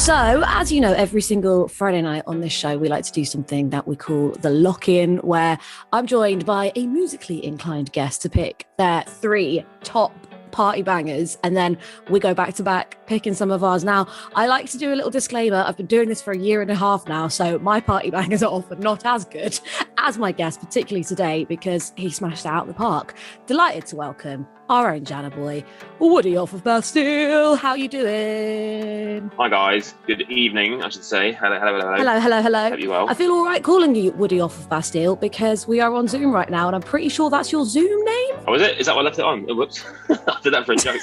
So, as you know, every single Friday night on this show, we like to do something that we call the lock-in, where I'm joined by a musically inclined guest to pick their 3 top party bangers, and then we go back to back picking some of ours. Now, I like to do a little disclaimer. I've been doing this for a year and a half now, so my party bangers are often not as good as my guest, particularly today, because he smashed it out of the park. Delighted to welcome our own Jana boy, Woody off of Bastille. How you doing? Hi guys, good evening, I should say. Hello. Hello. Hope you well. I feel all right calling you Woody off of Bastille because we are on Zoom right now, and I'm pretty sure that's your Zoom name. Oh, is it? Is that what I left it on? Oh, whoops. I did that for a joke.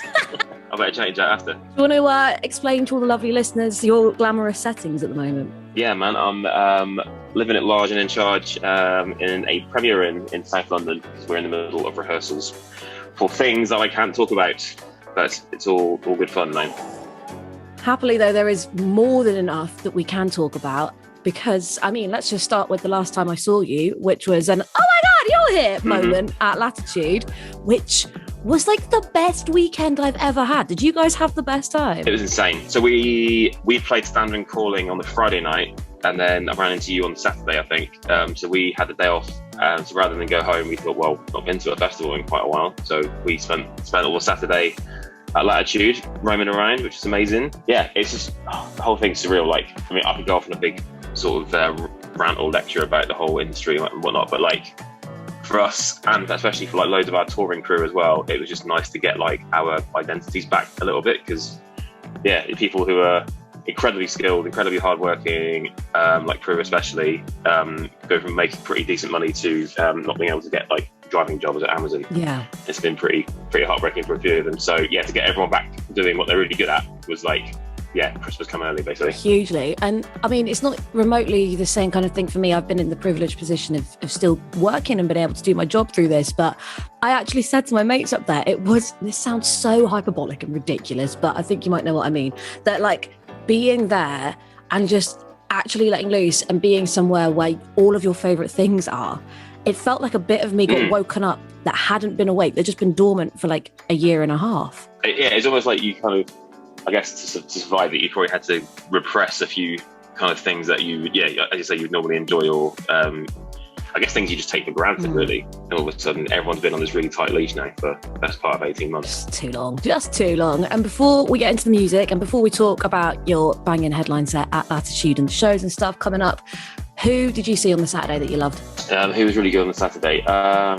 I better change that after. Do you want to explain to all the lovely listeners your glamorous settings at the moment? Yeah, man, I'm living at large and in charge in a Premier Inn in South London, because we're in the middle of rehearsals for things that I can't talk about, but it's all good fun now. Happily, though, there is more than enough that we can talk about, because, I mean, let's just start with the last time I saw you, which was an, oh my God, you're here moment at Latitude, which was like the best weekend I've ever had. Did you guys have the best time? It was insane. So we played Standing and Calling on the Friday night, and then I ran into you on Saturday, I think. So we had the day off. So rather than go home, we thought, well, not been to a festival in quite a while. So we spent all the Saturday at Latitude, roaming around, which is amazing. Yeah, it's just, the whole thing's surreal. Like, I mean, I could go off on a big sort of rant or lecture about the whole industry and whatnot, but like, for us, and especially for like loads of our touring crew as well, it was just nice to get like our identities back a little bit, because yeah, people who are incredibly skilled, incredibly hardworking, like crew especially, go from making pretty decent money to not being able to get like driving jobs at Amazon. Yeah, it's been pretty heartbreaking for a few of them. So yeah, to get everyone back doing what they're really good at was like, yeah, Christmas come early, basically. Hugely. And I mean, it's not remotely the same kind of thing for me. I've been in the privileged position of still working and been able to do my job through this. But I actually said to my mates up there, this sounds so hyperbolic and ridiculous, but I think you might know what I mean. That like being there and just actually letting loose and being somewhere where all of your favourite things are, it felt like a bit of me got woken up that hadn't been awake. They'd just been dormant for like a year and a half. Yeah, it's almost like you kind of, I guess to survive it, you probably had to repress a few kind of things that you, as you say, you'd normally enjoy, or I guess things you just take for granted, really. And all of a sudden, everyone's been on this really tight leash now for the best part of 18 months. Just too long. And before we get into the music, and before we talk about your banging headline set at Latitude and the shows and stuff coming up, who did you see on the Saturday that you loved? Who was really good on the Saturday? I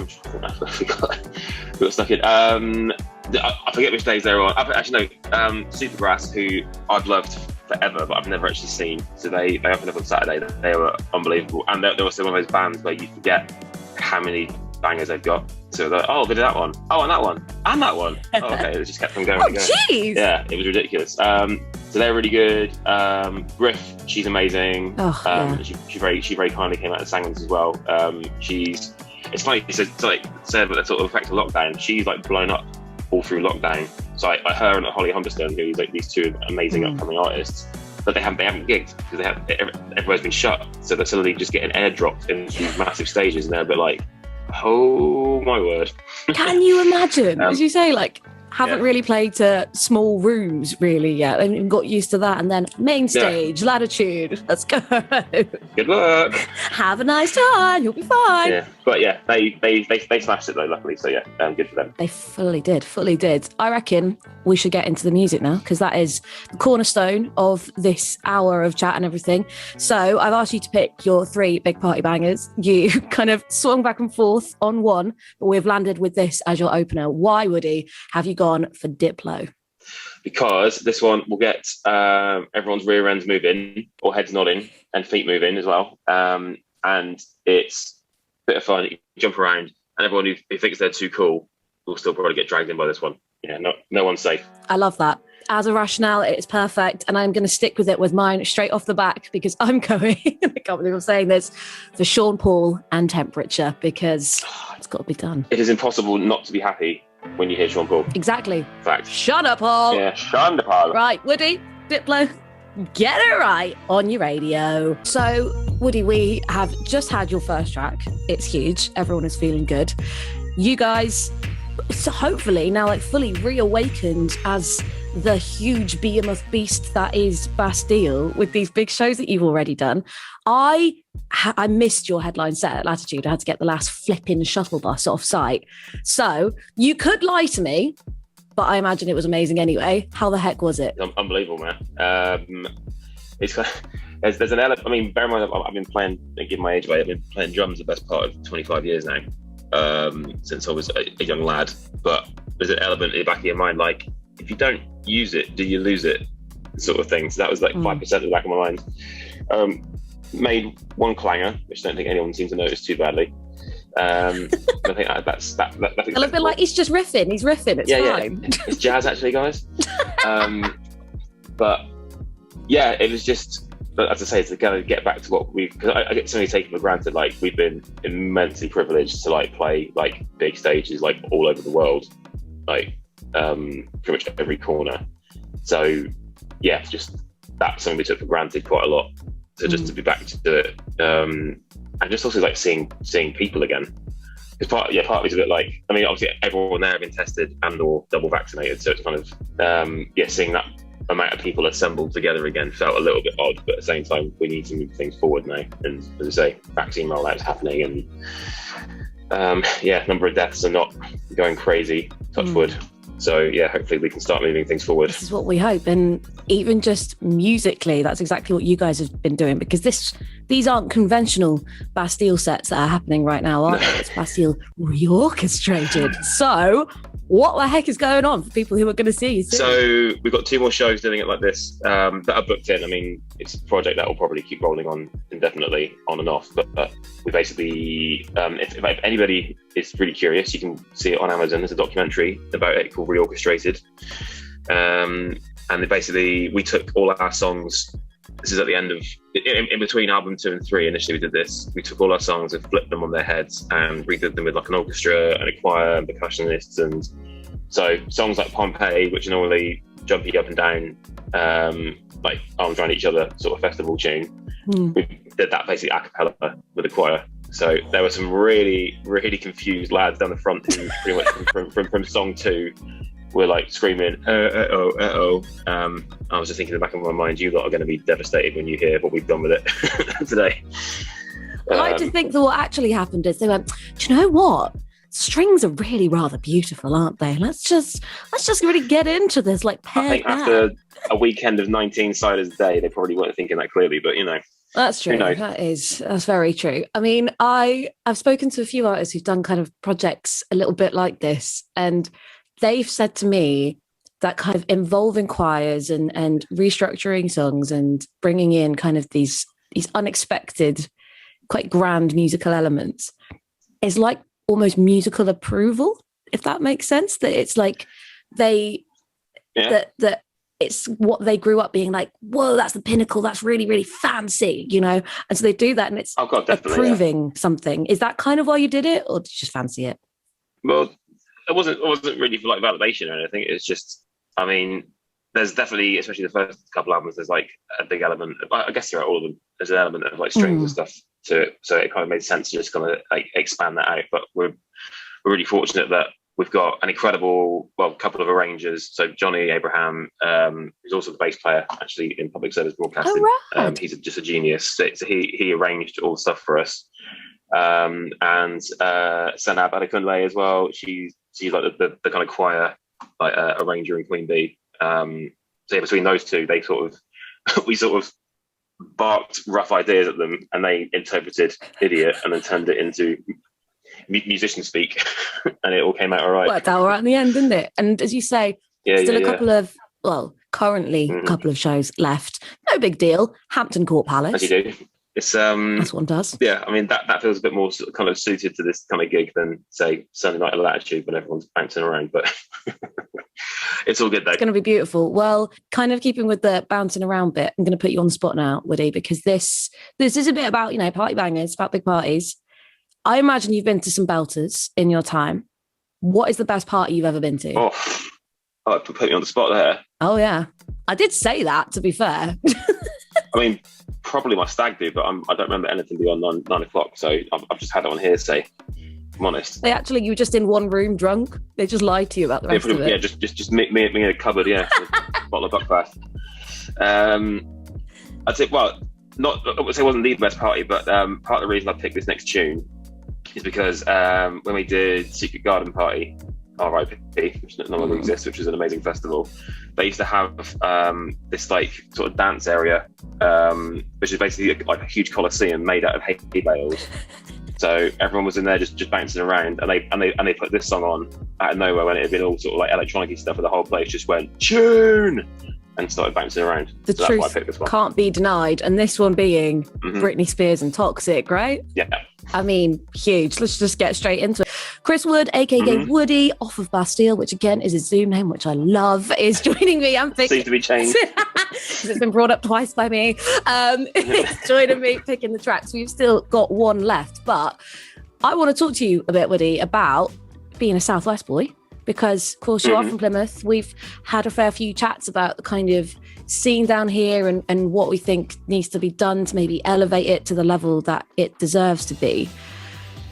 got stuck in. I forget which days they were on. Actually, no. Supergrass, who I've loved forever, but I've never actually seen. So they opened up on Saturday. They were unbelievable, and they were still one of those bands where you forget how many bangers they've got. So they're like, oh, they did that one. Oh, and that one, and that one. Oh, okay. It just kept on going. Oh, jeez. Yeah, it was ridiculous. So they're really good. Griff, she's amazing. Oh, yeah. She very kindly came out and sang us as well. It's funny. It's like said, but the sort of effect of lockdown. She's like blown up all through lockdown. So her and Holly Humberstone, who's like these two amazing upcoming artists, but they haven't gigged because everywhere's been shut. So they're suddenly just getting airdropped in these massive stages, and they're a bit like, oh my word. Can you imagine? As you say, like, haven't really played to small rooms really yet, and got used to that, and then main stage, Latitude, let's go. Good luck. Have a nice time, you'll be fine. Yeah, but yeah, they smashed it though, luckily, so yeah, good for them. They fully did. I reckon we should get into the music now, because that is the cornerstone of this hour of chat and everything. So I've asked you to pick your 3 big party bangers. You kind of swung back and forth on one, but we've landed with this as your opener. Why, Woody, have you gone for Diplo? Because this one will get everyone's rear ends moving, or heads nodding, and feet moving as well. And it's a bit of fun. You can jump around, and everyone who thinks they're too cool will still probably get dragged in by this one. Yeah, no one's safe. I love that. As a rationale, it's perfect, and I'm going to stick with it with mine straight off the back, because I'm going, I can't believe I'm saying this, for Sean Paul and Temperature, because it's got to be done. It is impossible not to be happy when you hear Sean Paul. Exactly. Fact. Shut up, Paul. Yeah, Sean Paul. Right, Woody, Diplo, get it right on your radio. So, Woody, we have just had your first track. It's huge. Everyone is feeling good. You guys, so hopefully now like fully reawakened as the huge behemoth beast that is Bastille with these big shows that you've already done. I missed your headline set at Latitude. I had to get the last flipping shuttle bus off site. So you could lie to me, but I imagine it was amazing anyway. How the heck was it? Unbelievable, man. It's there's an element. I mean, bear in mind, I've been playing, given my age away, I've been playing drums the best part of 25 years now, since I was a young lad. But there's an element in the back of your mind, like, if you don't use it, do you lose it? Sort of thing. So that was like 5% in the back of my mind. Made one clanger, which I don't think anyone seems to notice too badly. I think that's a little bit like he's just riffing. He's riffing. It's fine. Yeah. It's jazz, actually, guys. But yeah, it was just, as I say, to kind of get back to what because I get something taken for granted. Like, we've been immensely privileged to like play like big stages like all over the world, like pretty much every corner. So yeah, just that's something we took for granted quite a lot. So just to be back to it, and just also like seeing people again. Because part of it's a bit like, I mean, obviously everyone there have been tested and or double vaccinated, so it's kind of seeing that amount of people assembled together again felt a little bit odd. But at the same time, we need to move things forward now, and as I say, vaccine rollout's happening, and number of deaths are not going crazy. Touch wood. So yeah, hopefully we can start moving things forward. This is what we hope. And even just musically, that's exactly what you guys have been doing, because these aren't conventional Bastille sets that are happening right now, are they? It's Bastille reorchestrated. So what the heck is going on for people who are going to see you soon? So we've got 2 more shows doing it like this that are booked in. I mean, it's a project that will probably keep rolling on indefinitely, on and off. But we basically, if anybody is really curious, you can see it on Amazon. There's a documentary about it called Reorchestrated. And we took all our songs. This is at the end of, in between album 2 and 3, initially we did this. We took all our songs and flipped them on their heads and redid them with like an orchestra and a choir and percussionists. And so songs like Pompeii, which are normally jumpy up and down, like arms around each other sort of festival tune, we did that basically a cappella with a choir. So there were some really, really confused lads down the front who pretty much from song 2 were like screaming, uh-oh. I was just thinking in the back of my mind, you lot are going to be devastated when you hear what we've done with it today. I like to think that what actually happened is they went, do you know what? Strings are really rather beautiful, aren't they? Let's just really get into this, like, I think after a weekend of 19 ciders a day, they probably weren't thinking that clearly, but you know. That's true. That's very true. I mean, I've spoken to a few artists who've done kind of projects a little bit like this, and they've said to me that kind of involving choirs and restructuring songs and bringing in kind of these unexpected, quite grand musical elements is like almost musical approval, if that makes sense. That it's like that it's what they grew up being like, whoa, that's the pinnacle, that's really, really fancy, you know? And so they do that, and it's approving something. Is that kind of why you did it, or did you just fancy it? Well, it wasn't really for like validation or anything. It's just, I mean, there's definitely, especially the first couple albums, there's like a big element, I guess throughout all of them, there's an element of like strings and stuff to it. So it kind of made sense to just kind of like expand that out. But we're really fortunate that we've got an incredible, couple of arrangers. So Johnny Abraham, who's also the bass player actually in public service broadcasting. Oh, right. He's just a genius. So he arranged all the stuff for us. And Senab Adekunle as well. She's like the kind of choir like arranger in Queen Bee. So yeah, between those two, we sort of barked rough ideas at them, and they interpreted idiot and then turned it into musician speak, and it all came out all right. Worked out all right in the end, didn't it? And as you say, a couple of, currently a couple of shows left. No big deal. Hampton Court Palace. As you do. It's that's one does. Yeah, I mean that feels a bit more kind of suited to this kind of gig than say Sunday night at Latitude when everyone's bouncing around, but it's all good though. It's going to be beautiful. Well, kind of keeping with the bouncing around bit, I'm going to put you on the spot now, Woody, because this is a bit about, you know, party bangers, about big parties. I imagine you've been to some belters in your time. What is the best party you've ever been to? Oh, put me on the spot there. Oh yeah, I did say that, to be fair. I mean, probably my stag do, but I don't remember anything beyond 9 o'clock, so I've just had it on hearsay. I'm honest. You were just in one room drunk. They just lied to you about the rest of it. Yeah, just me in a cupboard, yeah, with a bottle of Buckfast. I'd say, well, I would say it wasn't the best party, but part of the reason I picked this next tune is because when we did Secret Garden Party, RIP, which no longer exists, which is an amazing festival, they used to have this like sort of dance area, which is basically like a huge coliseum made out of hay bales. So everyone was in there just bouncing around, and they put this song on out of nowhere when it had been all sort of like electronic-y stuff, and the whole place just went tune and started bouncing around. The so truth that's why I picked this one. Can't be denied, and this one being Britney Spears and Toxic, right? Yeah. I mean, huge. Let's just get straight into it. Chris Wood, aka Woody, off of Bastille, which again is his Zoom name, which I love, is joining me. I'm picking. Seems to be changed. It's been brought up twice by me. It's joining me picking the tracks. We've still got one left, but I want to talk to you a bit, Woody, about being a Southwest boy, because, of course, you are from Plymouth. We've had a fair few chats about the kind of scene down here and what we think needs to be done to maybe elevate it to the level that it deserves to be.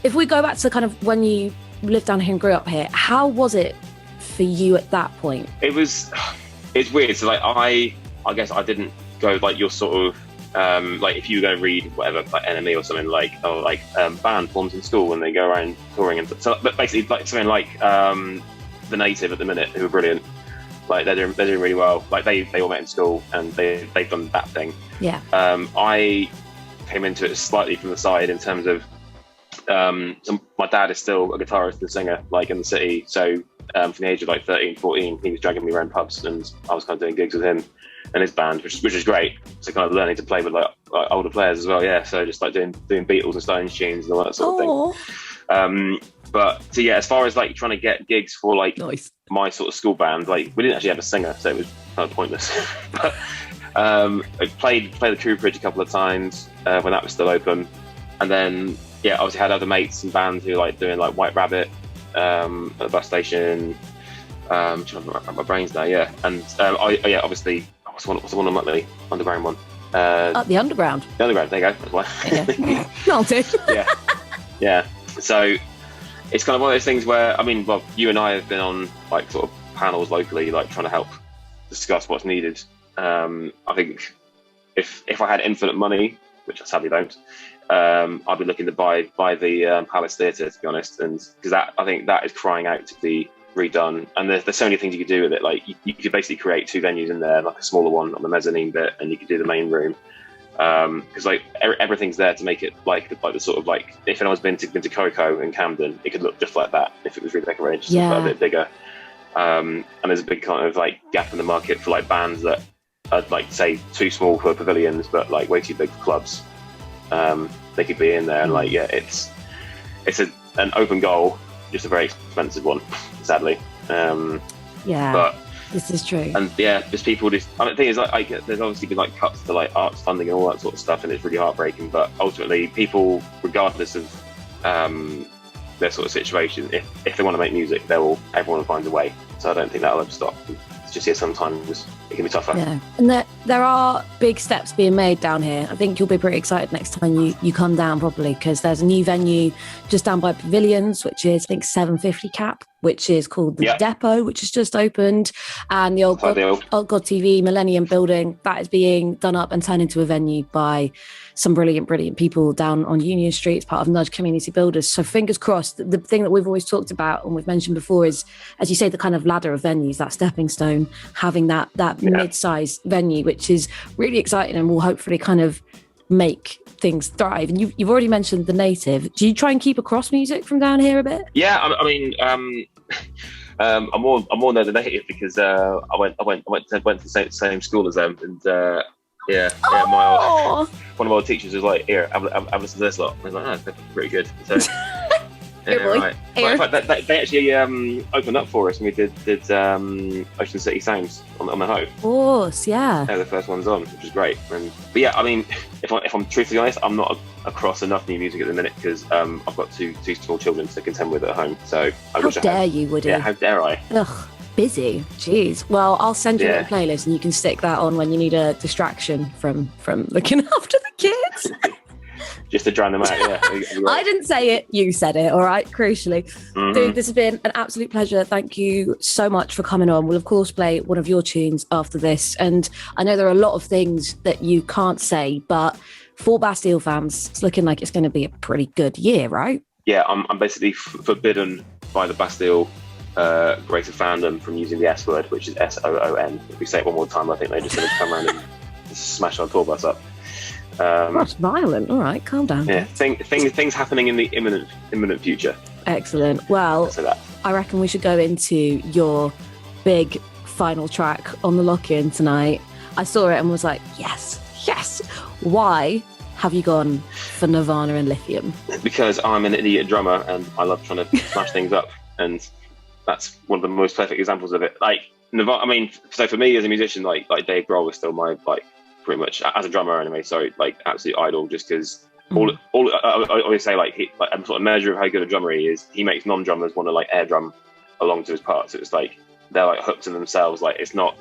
If we go back to kind of when you lived down here and grew up here, how was it for you at that point? It's weird. So like I guess I didn't go like your sort of like if you go read whatever like Enemy or something like band forms in school and they go around touring and so, but basically like something like The Native at the minute, who are brilliant. Like they're doing really well. Like they all met in school and they've done that thing. Yeah. I came into it slightly from the side in terms of so my dad is still a guitarist and singer like in the city. So from the age of like 13, 14, he was dragging me around pubs and I was kind of doing gigs with him and his band, which is great. So kind of learning to play with like older players as well. Yeah. So just like doing Beatles and Stones tunes and all that sort of thing. But so yeah, as far as like trying to get gigs for like my sort of school band, like we didn't actually have a singer, so it was kind of pointless. But I played the Cooperage a couple of times when that was still open, and then yeah, obviously had other mates and bands who like doing like White Rabbit at the bus station. I'm trying to wrap my brains now, yeah. And obviously what's the one on Muttley? Underground one. The Underground. The Underground, there you go. That's why. Yeah. Melted. Yeah. So it's kind of one of those things where, I mean, well, you and I have been on like sort of panels locally, like trying to help discuss what's needed. I think if I had infinite money, which I sadly don't, I'd be looking to buy the Palace Theatre, to be honest, and because I think that is crying out to be redone. And there's so many things you could do with it. Like you could basically create two venues in there, like a smaller one on the mezzanine bit, and you could do the main room. Because like everything's there to make it like the sort of like if anyone's been to Coco in Camden, it could look just like that if it was redecorated, just a bit bigger. And there's a big kind of like gap in the market for like bands that are like say too small for pavilions, but like way too big for clubs. They could be in there, and like it's an open goal, just a very expensive one, sadly. But this is true. And yeah, just people just, I mean, the thing is, like, there's obviously been like cuts to like arts funding and all that sort of stuff, and it's really heartbreaking. But ultimately, people, regardless of their sort of situation, if they want to make music, everyone finds a way. So I don't think that'll ever stop. It's just here sometimes it can be tougher. Yeah, and there are big steps being made down here. I think you'll be pretty excited next time you come down, probably, because there's a new venue just down by Pavilions, which is I think 750 cap, which is called the Depot, which has just opened, and the old God TV Millennium building that is being done up and turned into a venue by some brilliant people down on Union Street. It's part of Nudge Community Builders. So fingers crossed. The thing that we've always talked about and we've mentioned before is, as you say, the kind of ladder of venues, that stepping stone, having that mid-sized venue, which is really exciting and will hopefully kind of make things thrive. And you've already mentioned The Native. Do you try and keep across music from down here a bit? Yeah, I mean, I'm more know The Native because I went to the same school as them, and one of our teachers was like, "Here, have a listen to this lot." I was like, "Oh, that's pretty good." So, right. Well, in fact, they actually opened up for us, and we did Ocean City Sounds on the Hoe. Of course, yeah. They were the first ones on, which was great. But yeah, I mean, if I'm truthfully honest, I'm not across enough new music at the minute because I've got two small children to contend with at home. So how dare you, Woody? Yeah, how dare I? Ugh. Busy. Jeez. Well, I'll send you a playlist and you can stick that on when you need a distraction from looking after the kids. just to drown them out. Yeah, I didn't say it, you said it, all right, crucially. Mhm. Dude, this has been an absolute pleasure. Thank you so much for coming on. We'll, of course, play one of your tunes after this. And I know there are a lot of things that you can't say, but for Bastille fans, it's looking like it's going to be a pretty good year, right? Yeah, I'm basically forbidden by the Bastille greater fandom from using the S word, which is SOON. If we say it one more time, I think they're just going to come around and smash our tour bus up. That's violent. All right, calm down. Yeah, things happening in the imminent future. Excellent. Well, I reckon we should go into your big final track on the lock-in tonight. I saw it and was like, yes. Why have you gone for Nirvana and Lithium? Because I'm an idiot drummer and I love trying to smash things up, and that's one of the most perfect examples of it. Like Nirvana, I mean, so for me as a musician, like Dave Grohl was still my pretty much as a drummer anyway. So absolute idol, just because all I always say I'm sort of measure of how good a drummer he is. He makes non-drummers want to air drum along to his parts. So it's they're hooked in themselves. It's not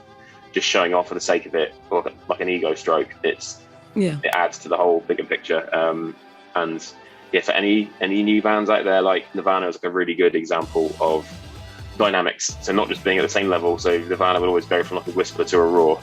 just showing off for the sake of it or like an ego stroke. It adds to the whole bigger picture. And yeah, for any new bands out there, Nirvana is a really good example of dynamics. So not just being at the same level. So Nirvana will always go from a whisper to a roar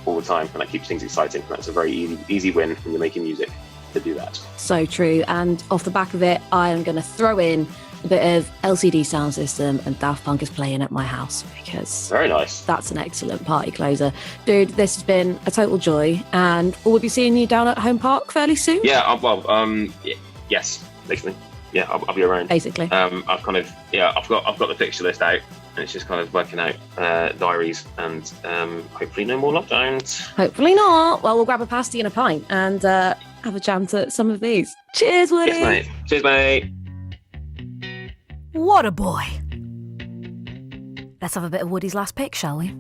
all the time, and that keeps things exciting. That's a very easy win when you're making music to do that. So true. And off the back of it, I am going to throw in a bit of LCD Sound System and Daft Punk is playing at my house, because very nice. That's an excellent party closer. Dude, this has been a total joy, and we'll be seeing you down at Home Park fairly soon. Yeah, yes, basically. Yeah, I'll be around. Basically. I've got the fixture list out, and it's just kind of working out diaries, and hopefully no more lockdowns. Hopefully not. Well, we'll grab a pasty and a pint and have a jam to some of these. Cheers, Woody. Yes, mate. Cheers, mate. What a boy. Let's have a bit of Woody's last pick, shall we?